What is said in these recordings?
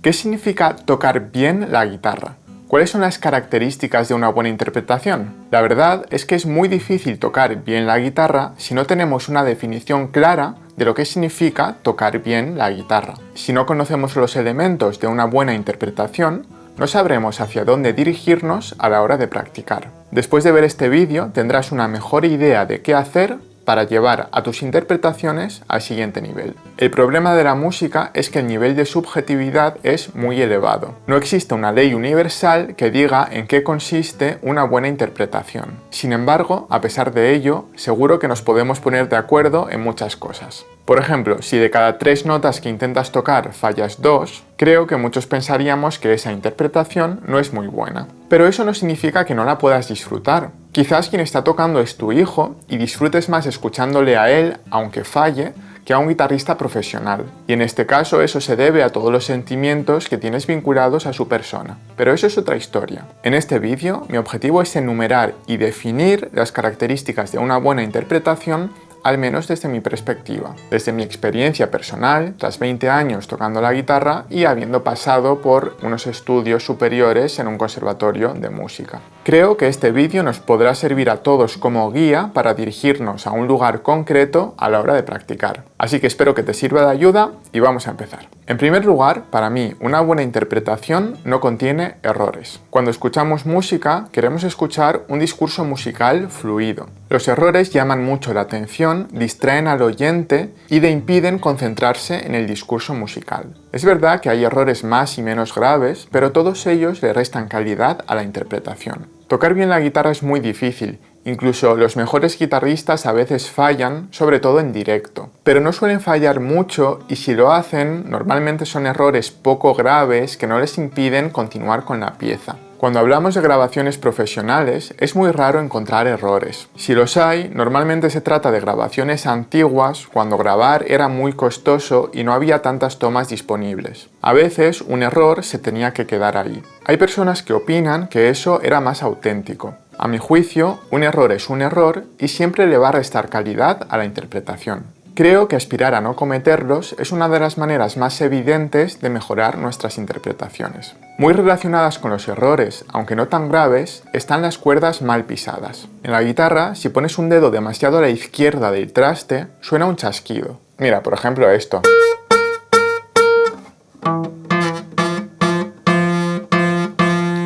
¿Qué significa tocar bien la guitarra? ¿Cuáles son las características de una buena interpretación? La verdad es que es muy difícil tocar bien la guitarra si no tenemos una definición clara de lo que significa tocar bien la guitarra. Si no conocemos los elementos de una buena interpretación, no sabremos hacia dónde dirigirnos a la hora de practicar. Después de ver este vídeo tendrás una mejor idea de qué hacer para llevar a tus interpretaciones al siguiente nivel. El problema de la música es que el nivel de subjetividad es muy elevado. No existe una ley universal que diga en qué consiste una buena interpretación. Sin embargo, a pesar de ello, seguro que nos podemos poner de acuerdo en muchas cosas. Por ejemplo, si de cada 3 notas que intentas tocar fallas 2, creo que muchos pensaríamos que esa interpretación no es muy buena. Pero eso no significa que no la puedas disfrutar. Quizás quien está tocando es tu hijo y disfrutes más escuchándole a él, aunque falle, que a un guitarrista profesional. Y en este caso eso se debe a todos los sentimientos que tienes vinculados a su persona. Pero eso es otra historia. En este vídeo mi objetivo es enumerar y definir las características de una buena interpretación, al menos desde mi perspectiva, desde mi experiencia personal, tras 20 años tocando la guitarra y habiendo pasado por unos estudios superiores en un conservatorio de música. Creo que este vídeo nos podrá servir a todos como guía para dirigirnos a un lugar concreto a la hora de practicar. Así que espero que te sirva de ayuda y vamos a empezar. En primer lugar, para mí, una buena interpretación no contiene errores. Cuando escuchamos música, queremos escuchar un discurso musical fluido. Los errores llaman mucho la atención, distraen al oyente y le impiden concentrarse en el discurso musical. Es verdad que hay errores más y menos graves, pero todos ellos le restan calidad a la interpretación. Tocar bien la guitarra es muy difícil. Incluso los mejores guitarristas a veces fallan, sobre todo en directo. Pero no suelen fallar mucho y si lo hacen, normalmente son errores poco graves que no les impiden continuar con la pieza. Cuando hablamos de grabaciones profesionales, es muy raro encontrar errores. Si los hay, normalmente se trata de grabaciones antiguas, cuando grabar era muy costoso y no había tantas tomas disponibles. A veces, un error se tenía que quedar ahí. Hay personas que opinan que eso era más auténtico. A mi juicio, un error es un error y siempre le va a restar calidad a la interpretación. Creo que aspirar a no cometerlos es una de las maneras más evidentes de mejorar nuestras interpretaciones. Muy relacionadas con los errores, aunque no tan graves, están las cuerdas mal pisadas. En la guitarra, si pones un dedo demasiado a la izquierda del traste, suena un chasquido. Mira, por ejemplo esto.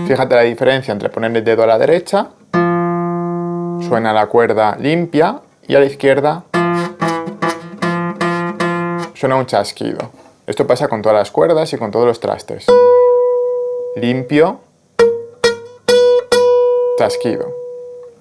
Fíjate la diferencia entre poner el dedo a la derecha, suena la cuerda limpia, y a la izquierda suena un chasquido. Esto pasa con todas las cuerdas y con todos los trastes. Limpio, chasquido.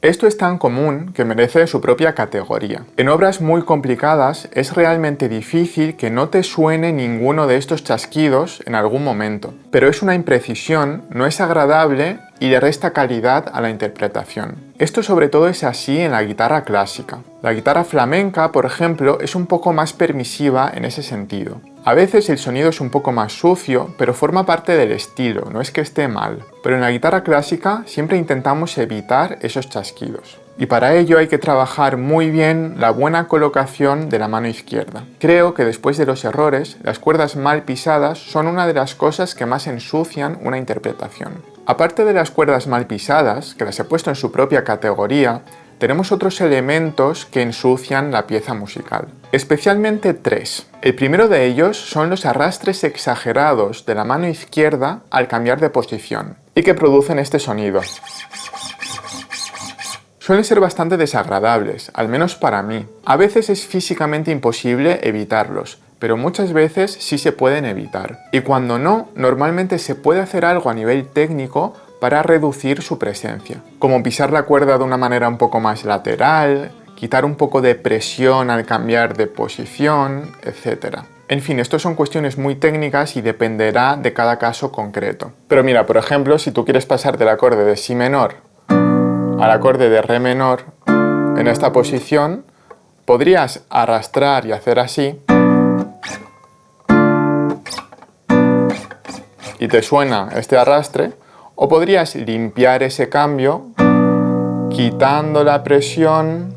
Esto es tan común que merece su propia categoría. En obras muy complicadas es realmente difícil que no te suene ninguno de estos chasquidos en algún momento. Pero es una imprecisión, no es agradable y le resta calidad a la interpretación. Esto sobre todo es así en la guitarra clásica. La guitarra flamenca, por ejemplo, es un poco más permisiva en ese sentido. A veces el sonido es un poco más sucio, pero forma parte del estilo, no es que esté mal. Pero en la guitarra clásica siempre intentamos evitar esos chasquidos. Y para ello hay que trabajar muy bien la buena colocación de la mano izquierda. Creo que después de los errores, las cuerdas mal pisadas son una de las cosas que más ensucian una interpretación. Aparte de las cuerdas mal pisadas, que las he puesto en su propia categoría, tenemos otros elementos que ensucian la pieza musical. Especialmente 3. El primero de ellos son los arrastres exagerados de la mano izquierda al cambiar de posición y que producen este sonido. Suelen ser bastante desagradables, al menos para mí. A veces es físicamente imposible evitarlos, pero muchas veces sí se pueden evitar. Y cuando no, normalmente se puede hacer algo a nivel técnico para reducir su presencia, como pisar la cuerda de una manera un poco más lateral, quitar un poco de presión al cambiar de posición, etc. En fin, esto son cuestiones muy técnicas y dependerá de cada caso concreto. Pero mira, por ejemplo, si tú quieres pasar del acorde de si menor al acorde de re menor en esta posición, podrías arrastrar y hacer así y te suena este arrastre, o podrías limpiar ese cambio quitando la presión,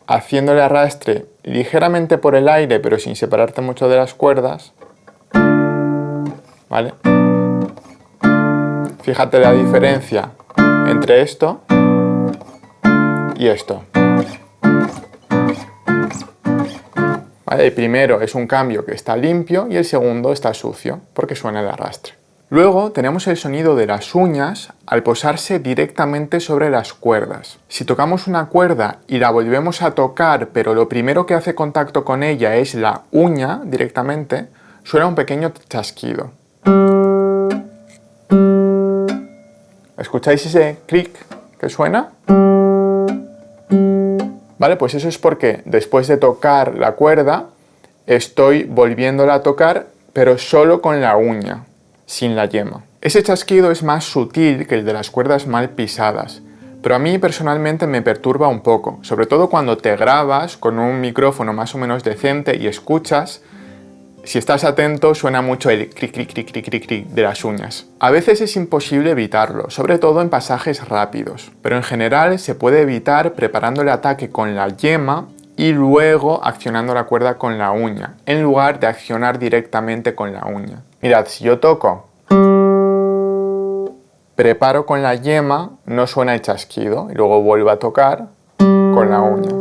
haciéndole arrastre ligeramente por el aire pero sin separarte mucho de las cuerdas, ¿vale? Fíjate la diferencia entre esto y esto. ¿Vale? El primero es un cambio que está limpio y el segundo está sucio, porque suena de arrastre. Luego tenemos el sonido de las uñas al posarse directamente sobre las cuerdas. Si tocamos una cuerda y la volvemos a tocar, pero lo primero que hace contacto con ella es la uña directamente, suena un pequeño chasquido. ¿Escucháis ese clic que suena? Vale, pues eso es porque después de tocar la cuerda, estoy volviéndola a tocar, pero solo con la uña, sin la yema. Ese chasquido es más sutil que el de las cuerdas mal pisadas, pero a mí personalmente me perturba un poco, sobre todo cuando te grabas con un micrófono más o menos decente y escuchas. Si estás atento, suena mucho el clic, clic, clic, clic, clic, clic de las uñas. A veces es imposible evitarlo, sobre todo en pasajes rápidos, pero en general se puede evitar preparando el ataque con la yema y luego accionando la cuerda con la uña, en lugar de accionar directamente con la uña. Mirad, si yo toco, preparo con la yema, no suena el chasquido, y luego vuelvo a tocar con la uña.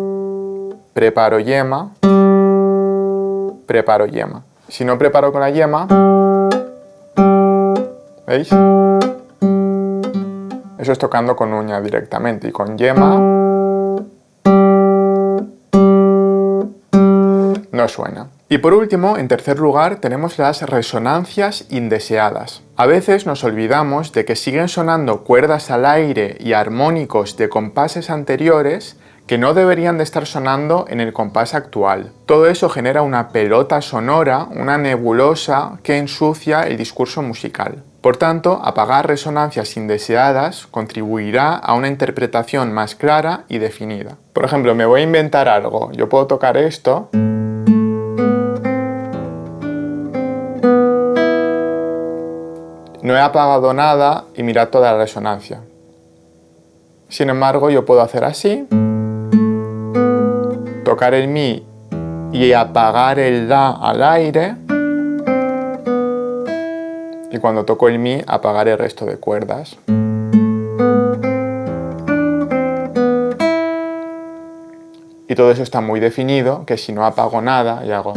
Preparo yema, preparo yema. Si no preparo con la yema, ¿veis? Eso es tocando con uña directamente, y con yema no suena. Y por último, en tercer lugar, tenemos las resonancias indeseadas. A veces nos olvidamos de que siguen sonando cuerdas al aire y armónicos de compases anteriores que no deberían de estar sonando en el compás actual. Todo eso genera una pelota sonora, una nebulosa que ensucia el discurso musical. Por tanto, apagar resonancias indeseadas contribuirá a una interpretación más clara y definida. Por ejemplo, me voy a inventar algo. Yo puedo tocar esto. No he apagado nada y mirad toda la resonancia. Sin embargo, yo puedo hacer así, tocar el mi y apagar el la al aire, y cuando toco el mi apagar el resto de cuerdas. Y todo eso está muy definido, que si no apago nada y hago...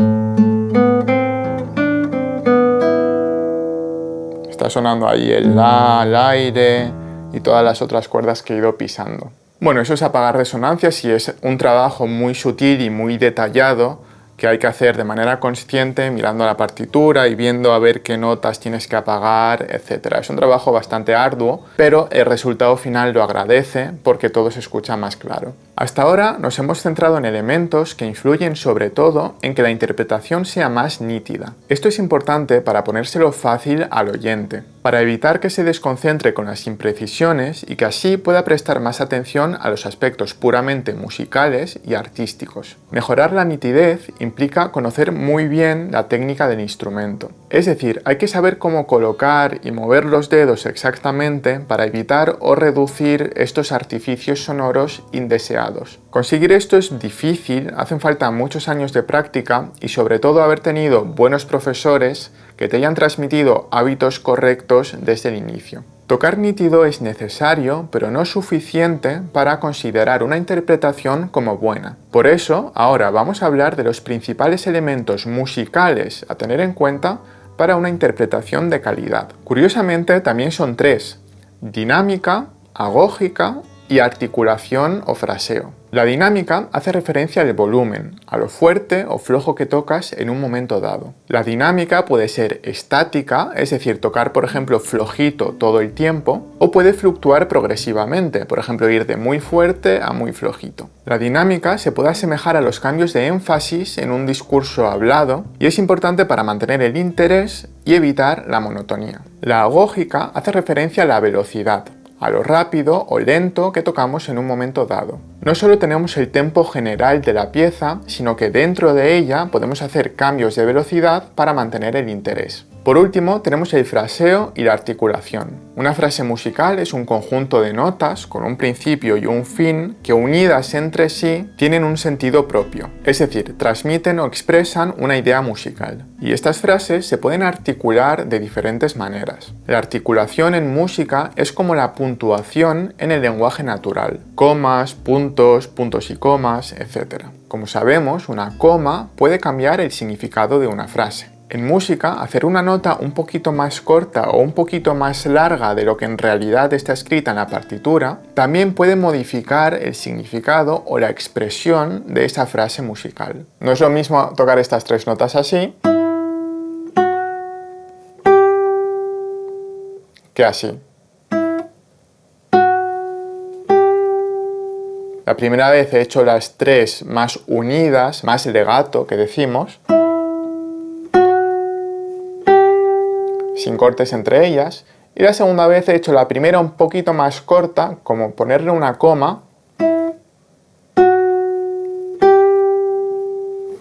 Está sonando ahí el la al aire y todas las otras cuerdas que he ido pisando. Bueno, eso es apagar resonancias y es un trabajo muy sutil y muy detallado que hay que hacer de manera consciente, mirando la partitura y viendo a ver qué notas tienes que apagar, etc. Es un trabajo bastante arduo, pero el resultado final lo agradece porque todo se escucha más claro. Hasta ahora nos hemos centrado en elementos que influyen sobre todo en que la interpretación sea más nítida. Esto es importante para ponérselo fácil al oyente, para evitar que se desconcentre con las imprecisiones y que así pueda prestar más atención a los aspectos puramente musicales y artísticos. Mejorar la nitidez implica conocer muy bien la técnica del instrumento. Es decir, hay que saber cómo colocar y mover los dedos exactamente para evitar o reducir estos artificios sonoros indeseados. Conseguir esto es difícil, hacen falta muchos años de práctica y sobre todo haber tenido buenos profesores que te hayan transmitido hábitos correctos desde el inicio. Tocar nítido es necesario, pero no suficiente para considerar una interpretación como buena. Por eso, ahora vamos a hablar de los principales elementos musicales a tener en cuenta para una interpretación de calidad. Curiosamente, también son tres: dinámica, agógica y articulación o fraseo. La dinámica hace referencia al volumen, a lo fuerte o flojo que tocas en un momento dado. La dinámica puede ser estática, es decir, tocar por ejemplo flojito todo el tiempo, o puede fluctuar progresivamente, por ejemplo ir de muy fuerte a muy flojito. La dinámica se puede asemejar a los cambios de énfasis en un discurso hablado y es importante para mantener el interés y evitar la monotonía. La agógica hace referencia a la velocidad, a lo rápido o lento que tocamos en un momento dado. No solo tenemos el tempo general de la pieza, sino que dentro de ella podemos hacer cambios de velocidad para mantener el interés. Por último, tenemos el fraseo y la articulación. Una frase musical es un conjunto de notas con un principio y un fin que unidas entre sí tienen un sentido propio, es decir, transmiten o expresan una idea musical. Y estas frases se pueden articular de diferentes maneras. La articulación en música es como la puntuación en el lenguaje natural, comas, puntos, puntos y comas, etc. Como sabemos, una coma puede cambiar el significado de una frase. En música, hacer una nota un poquito más corta o un poquito más larga de lo que en realidad está escrita en la partitura, también puede modificar el significado o la expresión de esa frase musical. No es lo mismo tocar estas tres notas así que así. La primera vez he hecho las tres más unidas, más legato que decimos, sin cortes entre ellas, y la segunda vez he hecho la primera un poquito más corta, como ponerle una coma,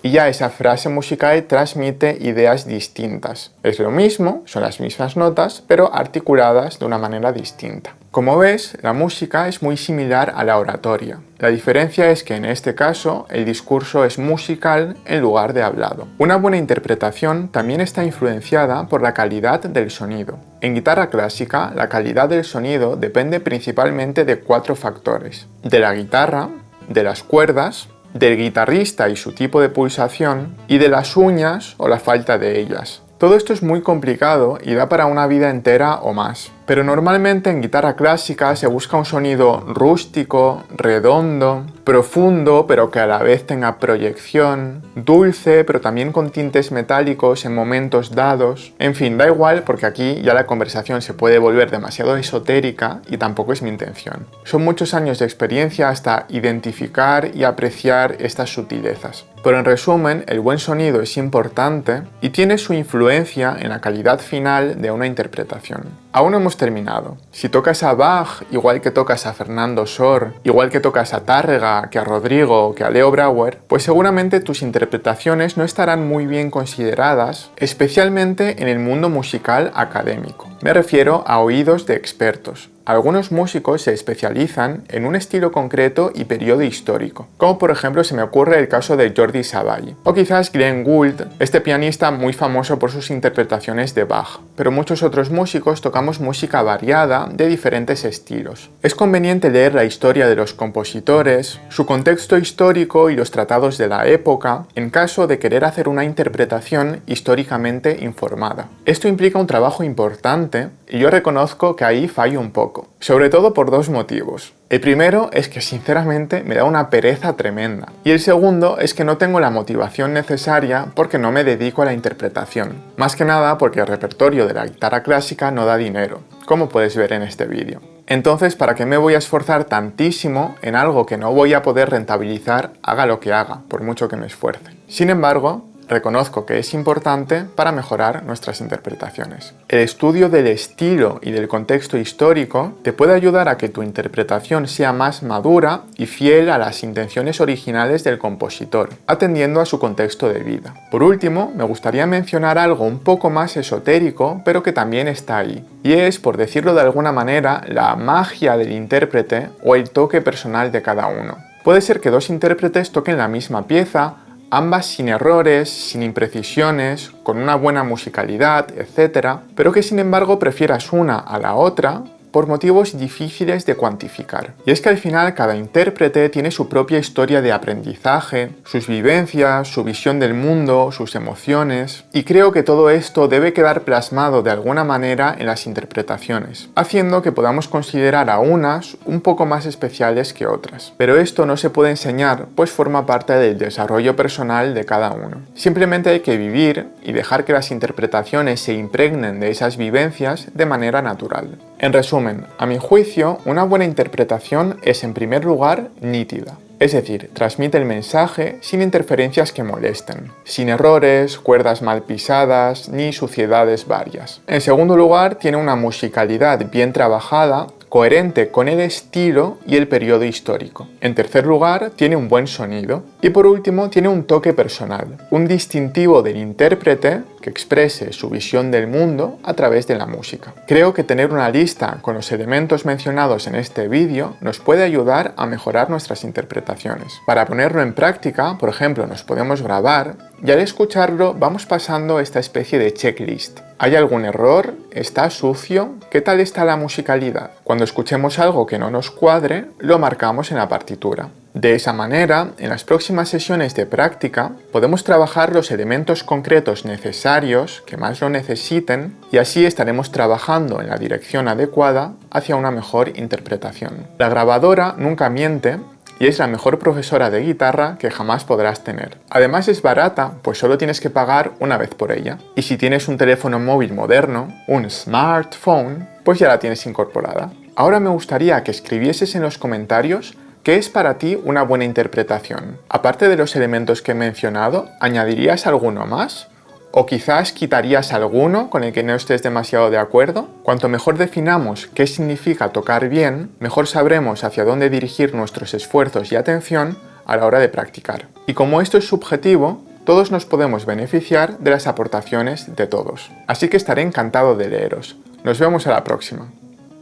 y ya esa frase musical transmite ideas distintas. Es lo mismo, son las mismas notas, pero articuladas de una manera distinta. Como ves, la música es muy similar a la oratoria. La diferencia es que en este caso el discurso es musical en lugar de hablado. Una buena interpretación también está influenciada por la calidad del sonido. En guitarra clásica, la calidad del sonido depende principalmente de 4 factores: de la guitarra, de las cuerdas, del guitarrista y su tipo de pulsación, y de las uñas o la falta de ellas. Todo esto es muy complicado y da para una vida entera o más. Pero normalmente en guitarra clásica se busca un sonido rústico, redondo, profundo pero que a la vez tenga proyección, dulce pero también con tintes metálicos en momentos dados. En fin, da igual porque aquí ya la conversación se puede volver demasiado esotérica y tampoco es mi intención. Son muchos años de experiencia hasta identificar y apreciar estas sutilezas. Pero en resumen, el buen sonido es importante y tiene su influencia en la calidad final de una interpretación. Aún no hemos terminado. Si tocas a Bach, igual que tocas a Fernando Sor, igual que tocas a Tárrega, que a Rodrigo, que a Leo Brouwer, pues seguramente tus interpretaciones no estarán muy bien consideradas, especialmente en el mundo musical académico. Me refiero a oídos de expertos. Algunos músicos se especializan en un estilo concreto y periodo histórico, como por ejemplo se me ocurre el caso de Jordi Savall, o quizás Glenn Gould, este pianista muy famoso por sus interpretaciones de Bach, pero muchos otros músicos tocamos música variada de diferentes estilos. Es conveniente leer la historia de los compositores, su contexto histórico y los tratados de la época, en caso de querer hacer una interpretación históricamente informada. Esto implica un trabajo importante y yo reconozco que ahí fallo un poco, sobre todo por 2 motivos. El primero es que sinceramente me da una pereza tremenda, y el segundo es que no tengo la motivación necesaria porque no me dedico a la interpretación, más que nada porque el repertorio de la guitarra clásica no da dinero, como puedes ver en este vídeo. Entonces, ¿para qué me voy a esforzar tantísimo en algo que no voy a poder rentabilizar, haga lo que haga, por mucho que me esfuerce? Sin embargo, reconozco que es importante para mejorar nuestras interpretaciones. El estudio del estilo y del contexto histórico te puede ayudar a que tu interpretación sea más madura y fiel a las intenciones originales del compositor, atendiendo a su contexto de vida. Por último, me gustaría mencionar algo un poco más esotérico, pero que también está ahí, y es, por decirlo de alguna manera, la magia del intérprete o el toque personal de cada uno. Puede ser que 2 intérpretes toquen la misma pieza, ambas sin errores, sin imprecisiones, con una buena musicalidad, etc., pero que sin embargo prefieras una a la otra por motivos difíciles de cuantificar. Y es que al final cada intérprete tiene su propia historia de aprendizaje, sus vivencias, su visión del mundo, sus emociones, y creo que todo esto debe quedar plasmado de alguna manera en las interpretaciones, haciendo que podamos considerar a unas un poco más especiales que otras. Pero esto no se puede enseñar, pues forma parte del desarrollo personal de cada uno. Simplemente hay que vivir y dejar que las interpretaciones se impregnen de esas vivencias de manera natural. En resumen, a mi juicio, una buena interpretación es en primer lugar nítida. Es decir, transmite el mensaje sin interferencias que molesten, sin errores, cuerdas mal pisadas ni suciedades varias. En segundo lugar, tiene una musicalidad bien trabajada, coherente con el estilo y el periodo histórico. En tercer lugar, tiene un buen sonido. Y por último, tiene un toque personal, un distintivo del intérprete que exprese su visión del mundo a través de la música. Creo que tener una lista con los elementos mencionados en este vídeo nos puede ayudar a mejorar nuestras interpretaciones. Para ponerlo en práctica, por ejemplo, nos podemos grabar y al escucharlo vamos pasando esta especie de checklist. ¿Hay algún error? ¿Está sucio? ¿Qué tal está la musicalidad? Cuando escuchemos algo que no nos cuadre, lo marcamos en la partitura. De esa manera, en las próximas sesiones de práctica, podemos trabajar los elementos concretos necesarios que más lo necesiten y así estaremos trabajando en la dirección adecuada hacia una mejor interpretación. La grabadora nunca miente y es la mejor profesora de guitarra que jamás podrás tener. Además es barata, pues solo tienes que pagar una vez por ella. Y si tienes un teléfono móvil moderno, un smartphone, pues ya la tienes incorporada. Ahora me gustaría que escribieses en los comentarios ¿qué es para ti una buena interpretación? Aparte de los elementos que he mencionado, ¿añadirías alguno más? ¿O quizás quitarías alguno con el que no estés demasiado de acuerdo? Cuanto mejor definamos qué significa tocar bien, mejor sabremos hacia dónde dirigir nuestros esfuerzos y atención a la hora de practicar. Y como esto es subjetivo, todos nos podemos beneficiar de las aportaciones de todos. Así que estaré encantado de leeros. Nos vemos a la próxima.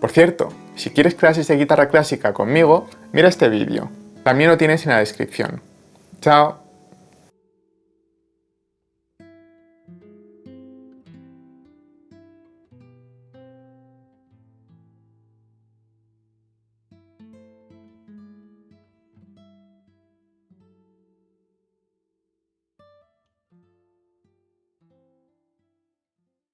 Por cierto, si quieres clases de guitarra clásica conmigo, mira este vídeo. También lo tienes en la descripción. ¡Chao!